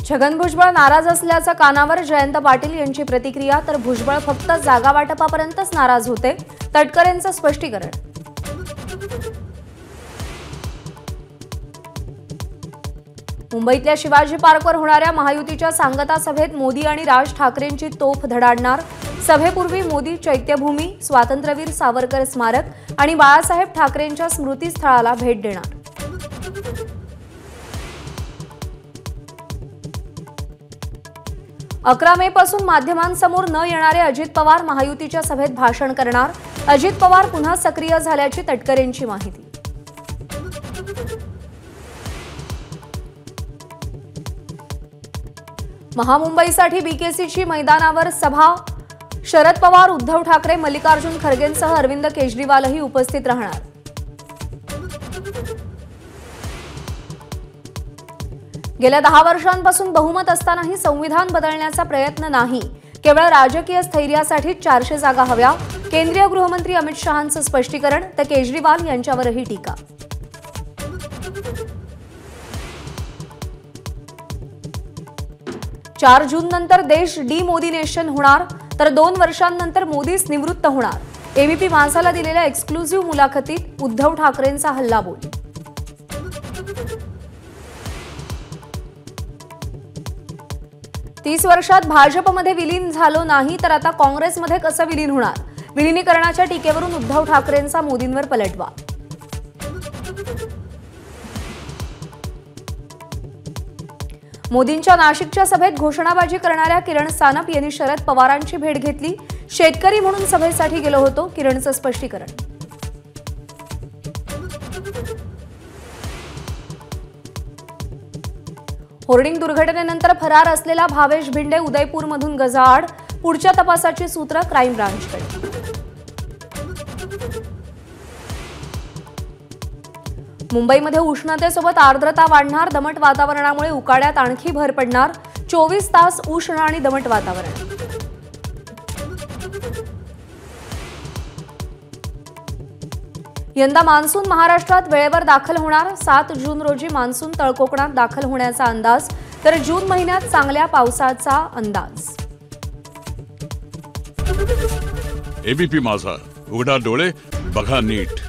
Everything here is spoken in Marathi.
छगन भुजबळ नाराज असल्याचं कानावर जयंत पाटील यांची प्रतिक्रिया। तर भुजबळ फक्त जागा वाटपापर्यंतच नाराज होते, तटकरेंचं स्पष्टीकरण। मुंबईतल्या शिवाजी पार्कवर होणाऱ्या महायुतीच्या सांगता सभेत मोदी आणि राज ठाकरेंची तोफ धडाडणार। सभेपूर्वी मोदी चैत्यभूमी, स्वातंत्र्यवीर सावरकर स्मारक आणि बाळासाहेब ठाकरेंच्या स्मृतीस्थळाला भेट देणार। 11 मे पासून माध्यमांसमोर न येणारे अजित पवार महायुतीच्या सभेत भाषण करणार। अजित पवार पुन्हा सक्रिय झाल्याची तटकरेंची माहिती। महामुंबईसाठी बीकेसीची मैदानावर सभा। शरद पवार, उद्धव ठाकरे, मल्लिकार्जुन खरगेंसह अरविंद केजरीवालही उपस्थित राहणार। गेल्या 10 वर्षांपासून बहुमत असतानाही संविधान बदलण्याचा प्रयत्न नाही, केवळ राजकीय स्थैर्यासाठी 400 जागा हव्या। केंद्रीय गृहमंत्री अमित शहांचं स्पष्टीकरण। तर केजरीवाल यांच्यावरही टीका। चार जून नंतर देश डिमोदिनेशन होणार, तर 2 वर्षांनंतर मोदीच निवृत्त होणार। एबीपी माझाला दिलेल्या एक्सक्लुझिव्ह मुलाखतीत उद्धव ठाकरेंचा हल्लाबोल। 30 वर्षात भाजपमध्ये विलीन झालो नाही तर आता काँग्रेसमध्ये कसं विलीन होणार? विलीनीकरणाच्या टीकेवरून उद्धव ठाकरेंचा मोदींवर पलटवार। मोदींच्या नाशिकच्या सभेत घोषणाबाजी करणाऱ्या किरण सानप यांनी शरद पवारांची भेट घेतली। शेतकरी म्हणून सभेसाठी गेलो होतो, किरणचं स्पष्टीकरण। होर्डिंग दुर्घटनेनंतर फरार असलेला भावेश भिंडे उदयपूरमधून गजाआड। पुढच्या तपासाची सूत्र क्राईम ब्रांचकडे। मुंबईमध्ये उष्णतेसोबत आर्द्रता वाढणार, दमट वातावरणामुळे उकाड्यात आणखी भर पडणार। 24 तास उष्ण आणि दमट वातावरण। यंदा मान्सून महाराष्ट्रात वेळेवर दाखल होणार। 7 जून रोजी मान्सून तळकोकणात दाखल होण्याचा अंदाज, तर जून महिन्यात चांगल्या पावसाचा अंदाज। एबीपी माझा, उघडा डोळे बघा नीट।